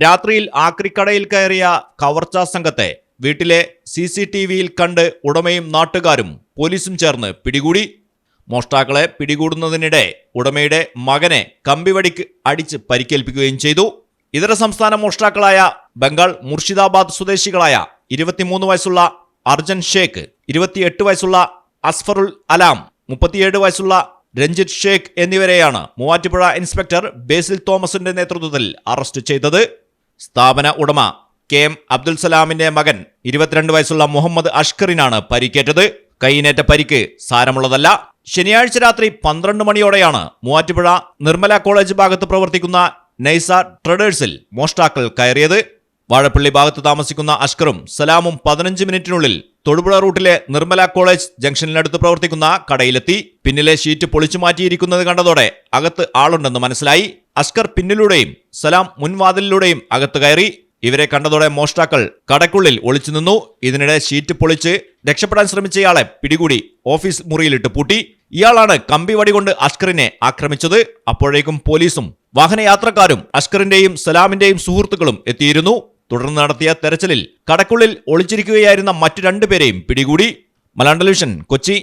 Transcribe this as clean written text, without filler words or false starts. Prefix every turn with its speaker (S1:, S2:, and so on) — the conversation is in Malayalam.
S1: രാത്രിയിൽ ആക്രിക്കടയിൽ കയറിയ കവർച്ചാ സംഘത്തെ വീട്ടിലെ CCTVയിൽ കണ്ട് ഉടമയും നാട്ടുകാരും പോലീസും ചേർന്ന് പിടികൂടി. മോഷ്ടാക്കളെ പിടികൂടുന്നതിനിടെ ഉടമയുടെ മകനെ കമ്പിവടിക്ക് അടിച്ച് പരിക്കേൽപ്പിക്കുകയും ചെയ്തു. ഇതര സംസ്ഥാന മോഷ്ടാക്കളായ ബംഗാൾ മുർഷിദാബാദ് സ്വദേശികളായ 23 വയസ്സുള്ള അർജൻ ഷേഖ്, 28 വയസ്സുള്ള അസ്ഫറുൽ അലാം, 37 വയസ്സുള്ള രഞ്ജിത്ത് ഷേഖ് എന്നിവരെയാണ് മൂവാറ്റുപുഴ ഇൻസ്പെക്ടർ ബേസിൽ തോമസിന്റെ നേതൃത്വത്തിൽ അറസ്റ്റ് ചെയ്തത്. സ്ഥാപന ഉടമ KM അബ്ദുൽ സലാമിന്റെ മകൻ 22 വയസ്സുള്ള മുഹമ്മദ് അഷ്കറിനാണ് പരിക്കേറ്റത്. കൈയിനേറ്റ പരിക്ക് സാരമുള്ളതല്ല. ശനിയാഴ്ച രാത്രി 12 മണിയോടെയാണ് മൂവാറ്റുപുഴ നിർമ്മല കോളേജ് ഭാഗത്ത് പ്രവർത്തിക്കുന്ന നൈസ ട്രേഡേഴ്സിൽ മോഷ്ടാക്കൾ കയറിയത്. വാഴപ്പള്ളി ഭാഗത്ത് താമസിക്കുന്ന അഷ്കറും സലാമും 15 മിനിറ്റിനുള്ളിൽ തൊടുപുഴ റൂട്ടിലെ നിർമ്മല കോളേജ് ജംഗ്ഷനിനടുത്ത് പ്രവർത്തിക്കുന്ന കടയിലെത്തി. പിന്നിലെ ഷീറ്റ് പൊളിച്ചു മാറ്റിയിരിക്കുന്നത് കണ്ടതോടെ അകത്ത് ആളുണ്ടെന്ന് മനസ്സിലായി. അഷ്കർ പിന്നിലൂടെയും സലാം മുൻവാതിലിലൂടെയും അകത്ത് കയറി. ഇവരെ കണ്ടതോടെ മോഷ്ടാക്കൾ കടയ്ക്കുള്ളിൽ ഒളിച്ചു നിന്നു. ഇതിനിടെ ഷീറ്റ് പൊളിച്ച് രക്ഷപ്പെടാൻ ശ്രമിച്ചയാളെ പിടികൂടി ഓഫീസ് മുറിയിലിട്ട് പൂട്ടി. ഇയാളാണ് കമ്പിവടി കൊണ്ട് അഷ്കറിനെ ആക്രമിച്ചത്. അപ്പോഴേക്കും പോലീസും വാഹനയാത്രക്കാരും അഷ്കറിന്റെയും സലാമിന്റെയും സുഹൃത്തുക്കളും എത്തിയിരുന്നു. തുടർന്ന് നടത്തിയ തെരച്ചിലിൽ കടയ്ക്കുള്ളിൽ ഒളിച്ചിരിക്കുകയായിരുന്ന മറ്റു 2 പേരെയും പിടികൂടി. മലയാളം ടെലിവിഷൻ, കൊച്ചി.